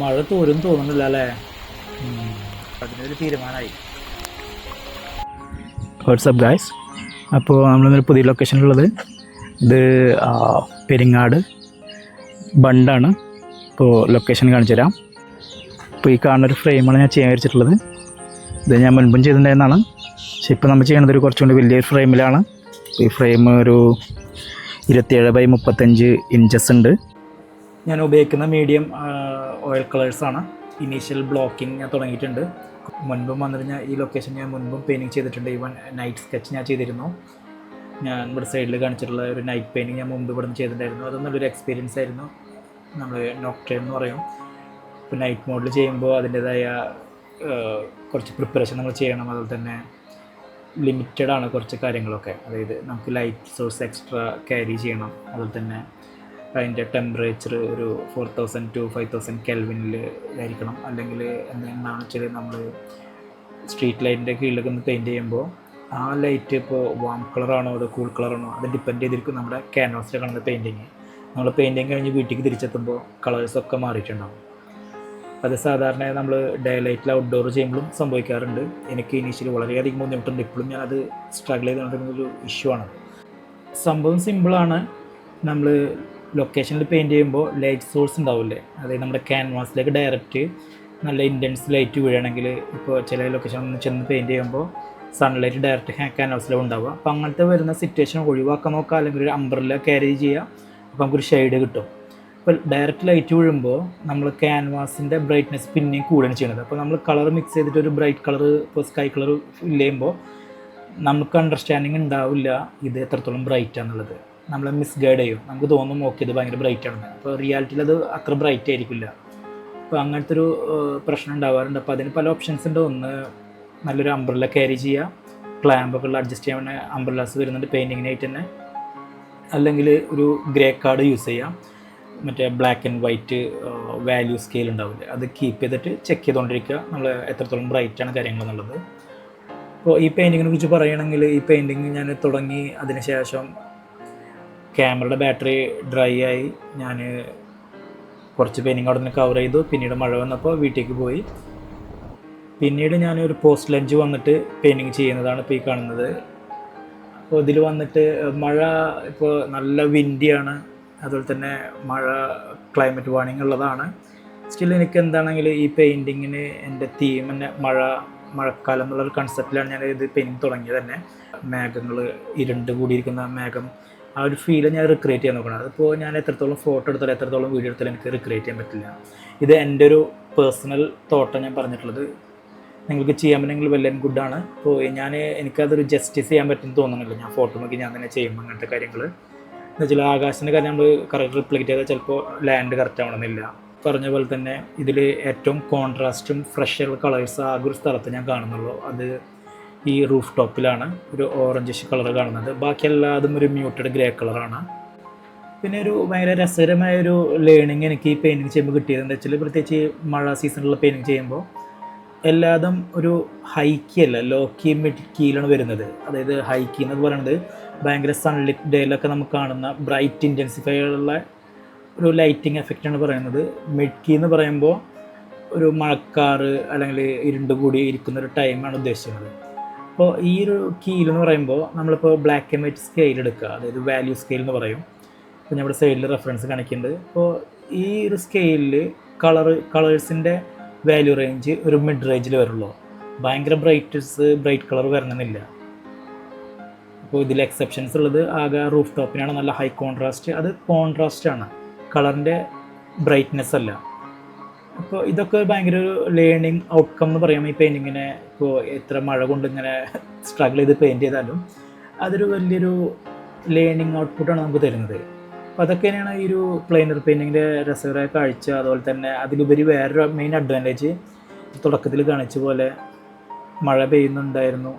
മഴ തോരും തോന്നുന്നില്ല അല്ലേ? അതിനൊരു തീരുമാനമായി. വാട്സപ്പ് ഗായ്സ്, അപ്പോൾ നമ്മളിന്നൊരു പുതിയ ലൊക്കേഷനിലുള്ളത് ഇത് പെരിങ്ങാട് ബണ്ടാണ്. ഇപ്പോൾ ലൊക്കേഷൻ കാണിച്ചു തരാം. ഇപ്പോൾ ഈ കാണുന്നൊരു ഫ്രെയിമാണ് ഞാൻ ചെയ്യാൻ വിചാരിച്ചിട്ടുള്ളത്. ഇത് ഞാൻ മുൻപും ചെയ്തിട്ടുണ്ടായിരുന്നതാണ്. പക്ഷെ ഇപ്പോൾ നമ്മൾ ചെയ്യുന്നത് ഒരു കുറച്ചുകൂടി വലിയൊരു ഫ്രെയിമിലാണ്. ഈ ഫ്രെയിം ഒരു 27x35 ഇഞ്ചസ് ഉണ്ട്. ഞാൻ ഉപയോഗിക്കുന്ന മീഡിയം ഓയിൽ കളേഴ്സാണ്. ഇനീഷ്യൽ ബ്ലോക്കിംഗ് ഞാൻ തുടങ്ങിയിട്ടുണ്ട്. മുൻപും വന്നിട്ട് ഞാൻ ഈ ലൊക്കേഷൻ ഞാൻ മുൻപും പെയിൻറ്റിങ് ചെയ്തിട്ടുണ്ട്. ഈവൻ നൈറ്റ് സ്കെച്ച് ഞാൻ ചെയ്തിരുന്നു. ഞാൻ ഇവിടെ സൈഡിൽ കാണിച്ചിട്ടുള്ള ഒരു നൈറ്റ് പെയിൻറ്റിങ് ഞാൻ മുമ്പ് ഇവിടെ നിന്ന് ചെയ്തിട്ടുണ്ടായിരുന്നു. അത് നല്ലൊരു എക്സ്പീരിയൻസ് ആയിരുന്നു. നമ്മൾ നോക്ടേൺ എന്ന് പറയും. ഇപ്പോൾ നൈറ്റ് മോഡിൽ ചെയ്യുമ്പോൾ അതിൻ്റേതായ കുറച്ച് പ്രിപ്പറേഷൻ നമ്മൾ ചെയ്യണം. അതുപോലെ തന്നെ ലിമിറ്റഡാണ് കുറച്ച് കാര്യങ്ങളൊക്കെ. അതായത് നമുക്ക് ലൈറ്റ് സോഴ്സ് എക്സ്ട്രാ ക്യാരി ചെയ്യണം. അതുപോലെ തന്നെ അതിൻ്റെ ടെമ്പറേച്ചർ ഒരു 4000 to 5000 കെൽവിനിൽ ആയിരിക്കണം. അല്ലെങ്കിൽ എന്താണെന്ന് വെച്ചാൽ നമ്മൾ സ്ട്രീറ്റ് ലൈറ്റിൻ്റെ കീഴിലൊക്കെ ഒന്ന് പെയിൻറ്റ് ചെയ്യുമ്പോൾ ആ ലൈറ്റ് ഇപ്പോൾ വാം കളറാണോ അതോ കൂൾ കളറാണോ അത് ഡിപ്പെൻഡ് ചെയ്തിരിക്കും നമ്മുടെ ക്യാൻവാസിൽ കാണുന്ന പെയിൻറ്റിങ്. നമ്മൾ പെയിൻറ്റിങ് കഴിഞ്ഞ് വീട്ടിലേക്ക് തിരിച്ചെത്തുമ്പോൾ കളേഴ്സൊക്കെ മാറിയിട്ടുണ്ടാകും. അത് സാധാരണ നമ്മൾ ഡേ ലൈറ്റിൽ ഔട്ട്ഡോർ ചെയ്യുമ്പോഴും സംഭവിക്കാറുണ്ട്. എനിക്ക് ഇനീഷ്യലി വളരെയധികം ബുദ്ധിമുട്ടുണ്ട്. ഇപ്പോഴും ഞാനത് സ്ട്രഗിൾ ചെയ്തുകൊണ്ടിരുന്നൊരു ഇഷ്യൂ ആണ്. സംഭവം സിമ്പിളാണ്. നമ്മൾ ലൊക്കേഷനിൽ പെയിൻറ്റ് ചെയ്യുമ്പോൾ ലൈറ്റ് സോഴ്സ് ഉണ്ടാവില്ലേ, അതായത് നമ്മുടെ ക്യാൻവാസിലേക്ക് ഡയറക്റ്റ് നല്ല ഇൻറ്റൻസ് ലൈറ്റ് വീഴണമെങ്കിൽ ഇപ്പോൾ ചില ലൊക്കേഷനിൽ ചെന്ന് പെയിൻറ്റ് ചെയ്യുമ്പോൾ സൺലൈറ്റ് ഡയറക്റ്റ് ക്യാൻവാസിലാണ് ഉണ്ടാവുക. അപ്പോൾ അങ്ങനത്തെ വരുന്ന സിറ്റുവേഷൻ ഒഴിവാക്കാൻ നോക്കുക. അല്ലെങ്കിൽ ഒരു അംബ്രല്ല ക്യാരി ചെയ്യുക. അപ്പോൾ നമുക്കൊരു ഷെയ്ഡ് കിട്ടും. അപ്പോൾ ഡയറക്റ്റ് ലൈറ്റ് വീഴുമ്പോൾ നമ്മൾ ക്യാൻവാസിൻ്റെ ബ്രൈറ്റ്നെസ് പിന്നെയും കൂടുകയാണ് ചെയ്യുന്നത്. അപ്പോൾ നമ്മൾ കളർ മിക്സ് ചെയ്തിട്ട് ഒരു ബ്രൈറ്റ് കളർ ഇപ്പോൾ സ്കൈ കളർ ഫില്ല് ചെയ്യുമ്പോൾ നമുക്ക് അണ്ടർസ്റ്റാൻഡിങ് ഉണ്ടാവില്ല ഇത് എത്രത്തോളം ബ്രൈറ്റ് ആണെന്നുള്ളത്. നമ്മളെ മിസ്ഗൈഡ് ചെയ്യും. നമുക്ക് തോന്നും ഓക്കെ ഇത് ഭയങ്കര ബ്രൈറ്റ് ആണെന്ന്. അപ്പോൾ റിയാലിറ്റിയിൽ അത് അത്ര ബ്രൈറ്റ് ആയിരിക്കില്ല. അപ്പോൾ അങ്ങനത്തെ ഒരു പ്രശ്നം ഉണ്ടാവാറുണ്ട്. അപ്പോൾ അതിന് പല ഓപ്ഷൻസ് ഉണ്ട്. ഒന്ന് നല്ലൊരു അംബ്രല്ല ക്യാരി ചെയ്യുക. ക്ലാമ്പൊക്കെ ഉള്ള അഡ്ജസ്റ്റ് ചെയ്യാൻ വേണ്ടി അംബ്രല്ലാസ് വരുന്നുണ്ട് പെയിൻറ്റിങ്ങിനായിട്ട് തന്നെ. അല്ലെങ്കിൽ ഒരു ഗ്രേ കാർഡ് യൂസ് ചെയ്യാം. മറ്റേ black and white value scale ഉണ്ടാവില്ലേ, അത് കീപ്പ് ചെയ്തിട്ട് ചെക്ക് ചെയ്തുകൊണ്ടിരിക്കുക നമ്മൾ എത്രത്തോളം ബ്രൈറ്റാണ് കാര്യങ്ങളെന്നുള്ളത്. അപ്പോൾ ഈ പെയിൻറ്റിങ്ങിനെ കുറിച്ച് പറയുകയാണെങ്കിൽ ഈ പെയിൻറ്റിങ് ഞാൻ തുടങ്ങി അതിന് ശേഷം ക്യാമറയുടെ ബാറ്ററി ഡ്രൈ ആയി. ഞാൻ കുറച്ച് പെയിൻറ്റിങ് അവിടെ നിന്ന് കവർ ചെയ്തു. പിന്നീട് മഴ വന്നപ്പോൾ വീട്ടിലേക്ക് പോയി. പിന്നീട് ഞാനൊരു പോസ്റ്റ് ലഞ്ച് വന്നിട്ട് പെയിൻറ്റിങ് ചെയ്യുന്നതാണ് ഇപ്പോൾ ഈ കാണുന്നത്. അപ്പോൾ ഇതിൽ വന്നിട്ട് മഴ ഇപ്പോൾ നല്ല വിൻഡിയാണ്. അതുപോലെ തന്നെ മഴ ക്ലൈമറ്റ് വാർണിംഗ് ഉള്ളതാണ്. സ്റ്റിൽ എനിക്ക് എന്താണെങ്കിൽ ഈ പെയിൻറ്റിങ്ങിന് എൻ്റെ തീം തന്നെ മഴക്കാലം എന്നുള്ളൊരു കൺസെപ്റ്റിലാണ് ഞാൻ ഇത് പെയിൻറ്റിങ് തുടങ്ങിയത് തന്നെ. മേഘങ്ങൾ ഇരുണ്ട് കൂടിയിരിക്കുന്ന മേഘം, ആ ഒരു ഫീല് ഞാൻ റിക്രിയേറ്റ് ചെയ്യാൻ നോക്കണം. അതിപ്പോൾ ഞാൻ എത്രത്തോളം ഫോട്ടോ എടുത്താലും എത്രത്തോളം വീഡിയോ എടുത്താലും എനിക്ക് റിക്രിയേറ്റ് ചെയ്യാൻ പറ്റില്ല. ഇത് എൻ്റെ ഒരു പേഴ്സണൽ തോട്ടാണ് ഞാൻ പറഞ്ഞിട്ടുള്ളത്. നിങ്ങൾക്ക് ചെയ്യാൻ പറ്റുമെങ്കിൽ വെൽ ആൻഡ് ഗുഡാണ്. അപ്പോൾ എനിക്കതൊരു ജസ്റ്റിസ് ചെയ്യാൻ പറ്റുമെന്ന് തോന്നുന്നില്ല. ഞാൻ ഫോട്ടോ നോക്കി ഞാൻ തന്നെ ചെയ്യുമ്പോൾ അങ്ങനത്തെ കാര്യങ്ങൾ എന്ന് വെച്ചാൽ ആകാശത്തിൻ്റെ കാര്യം നമ്മൾ കറക്റ്റ് റിഫ്ലക്റ്റ് ചെയ്താൽ ചിലപ്പോൾ ലാൻഡ് കറക്റ്റ് ആവണമെന്നില്ല. പറഞ്ഞ പോലെ തന്നെ ഇതിൽ ഏറ്റവും കോൺട്രാസ്റ്റും ഫ്രഷുള്ള കളേഴ്സ് ആകെ ഒരു സ്ഥലത്ത് ഞാൻ കാണുന്നുള്ളൂ. അത് ഈ റൂഫ് ടോപ്പിലാണ് ഒരു ഓറഞ്ചിഷ് കളർ കാണുന്നത്. ബാക്കി എല്ലാതും ഒരു മ്യൂട്ടഡ് ഗ്രേ കളറാണ്. പിന്നെ ഒരു ഭയങ്കര രസകരമായൊരു ലേണിങ് എനിക്ക് ഈ പെയിൻറ്റിങ് ചെയ്യുമ്പോൾ കിട്ടിയത് എന്താ വെച്ചാൽ, പ്രത്യേകിച്ച് മഴ സീസണിലുള്ള പെയിൻറ്റിങ് ചെയ്യുമ്പോൾ എല്ലാതും ഒരു ഹൈ കീ അല്ല, ലോ കീ മിഡ് കീയിലാണ് വരുന്നത്. അതായത് ഹൈ കീ എന്ന് പറയുന്നത് ഭയങ്കര സൺലിറ്റ് ഡേയിലൊക്കെ നമുക്ക് കാണുന്ന ബ്രൈറ്റ് ഇൻറ്റൻസിഫൈ ഉള്ള ഒരു ലൈറ്റിംഗ് എഫക്റ്റാണ് പറയുന്നത്. മിഡ് കീ എന്ന് പറയുമ്പോൾ ഒരു മഴക്കാറ് അല്ലെങ്കിൽ ഇരുണ്ട് കൂടി ഇരിക്കുന്ന ഒരു ടൈമാണ് ഉദ്ദേശിക്കുന്നത്. അപ്പോൾ ഈ ഒരു കീലെന്ന് പറയുമ്പോൾ നമ്മളിപ്പോൾ ബ്ലാക്ക് ആൻഡ് വൈറ്റ് സ്കെയിൽ എടുക്കുക, അതായത് വാല്യൂ സ്കെയിൽ എന്ന് പറയും. ഇപ്പോൾ നമ്മുടെ സൈഡിൽ റെഫറൻസ് കാണിക്കുന്നുണ്ട്. അപ്പോൾ ഈ ഒരു സ്കെയിലിൽ കളേഴ്സിൻ്റെ വാല്യൂ റേഞ്ച് ഒരു മിഡ് റേഞ്ചിൽ വരുള്ളൂ. ഭയങ്കര ബ്രൈറ്റ് കളർ വരണമെന്നില്ല. അപ്പോൾ ഇതിൽ എക്സെപ്ഷൻസ് ഉള്ളത് ആകെ റൂഫ് ടോപ്പിനാണ് നല്ല ഹൈ കോൺട്രാസ്റ്റ്. അത് കോൺട്രാസ്റ്റാണ്, കളറിൻ്റെ ബ്രൈറ്റ്നെസ് അല്ല. അപ്പോൾ ഇതൊക്കെ ഭയങ്കര ഒരു ലേണിംഗ് ഔട്ട്കം എന്ന് പറയാം ഈ പെയിൻറ്റിങ്ങിനെ. ഇപ്പോൾ എത്ര മഴ കൊണ്ട് ഇങ്ങനെ സ്ട്രഗിൾ ചെയ്ത് പെയിൻറ്റ് ചെയ്താലും അതൊരു വലിയൊരു ലേണിംഗ് ഔട്ട്പുട്ടാണ് നമുക്ക് തരുന്നത്. അപ്പോൾ അതൊക്കെ തന്നെയാണ് ഈ ഒരു പ്ലെയിനർ പെയിൻറ്റിങ്ങിൻ്റെ രസകരമായ കാഴ്ച. അതുപോലെ തന്നെ അതിലുപരി വേറൊരു മെയിൻ അഡ്വാൻറ്റേജ് തുടക്കത്തിൽ കാണിച്ച പോലെ മഴ പെയ്യുന്നുണ്ടായിരുന്നു.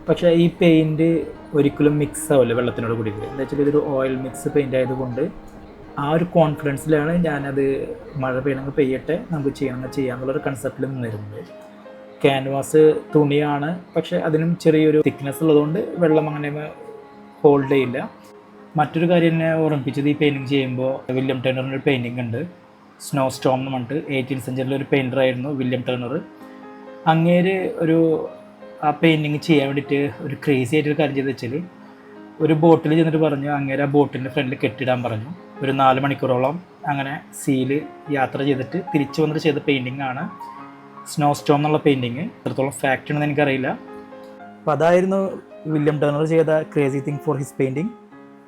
പക്ഷേ ഈ പെയിൻറ്റ് ഒരിക്കലും മിക്സ് ആവില്ല വെള്ളത്തിനോട് കൂടിയിട്ട്. എന്താ വെച്ചാൽ ഇതൊരു ഓയിൽ മിക്സ് പെയിൻ്റ് ആയതുകൊണ്ട് ആ ഒരു കോൺഫിഡൻസിലാണ് ഞാനത് മഴ പെയ്യണമെങ്കിൽ പെയ്യട്ടെ, നമുക്ക് ചെയ്യാമെന്നുള്ളൊരു കൺസെപ്റ്റിൽ നിന്നിരുന്നത്. ക്യാൻവാസ് തുണിയാണ്, പക്ഷേ അതിനും ചെറിയൊരു തിക്നെസ് ഉള്ളതുകൊണ്ട് വെള്ളം അങ്ങനെ ഹോൾഡ് ചെയ്യില്ല. മറ്റൊരു കാര്യം എന്നെ ഓർമ്മിപ്പിച്ചത് ഈ പെയിൻറ്റിങ് ചെയ്യുമ്പോൾ വില്യം ടേണറിൻ്റെ ഒരു പെയിൻറ്റിങ് ഉണ്ട്, സ്നോ സ്റ്റോം എന്ന് പറഞ്ഞിട്ട് 18th സെഞ്ചുറിയിലെ ഒരു പെയിൻറ്റർ ആയിരുന്നു വില്യം ടേണർ. അങ്ങേര് ആ പെയിൻറ്റിങ് ചെയ്യാൻ വേണ്ടിയിട്ട് ഒരു ക്രേസി ആയിട്ടൊരു കാര്യം ചെയ്ത് വെച്ചാൽ ഒരു ബോട്ടിൽ ചെന്നിട്ട് പറഞ്ഞു അങ്ങേര് ആ ബോട്ടിൻ്റെ ഫ്രണ്ടിൽ കെട്ടിടാൻ പറഞ്ഞു. ഒരു 4 മണിക്കൂറോളം അങ്ങനെ സീയിൽ യാത്ര ചെയ്തിട്ട് തിരിച്ചു വന്നിട്ട് ചെയ്ത പെയിൻറ്റിങ് ആണ് സ്നോ സ്റ്റോം എന്നുള്ള പെയിൻറ്റിങ്. എത്രത്തോളം ഫാക്റ്റ് ഉണ്ടെന്ന് എനിക്കറിയില്ല. അപ്പോൾ അതായിരുന്നു വില്യം ടേണർ ചെയ്ത crazy thing for his painting.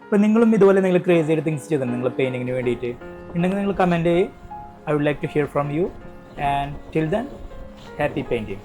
അപ്പോൾ നിങ്ങളും ഇതുപോലെ നിങ്ങൾ ക്രേസി ആയിട്ട് തിങ്സ് ചെയ്തിട്ടുണ്ട് നിങ്ങൾ പെയിൻറ്റിങ്ങിന് വേണ്ടിയിട്ട് ഉണ്ടെങ്കിൽ നിങ്ങൾ കമൻറ്റ് ചെയ്യും. I would like to hear from you, and till then, happy painting.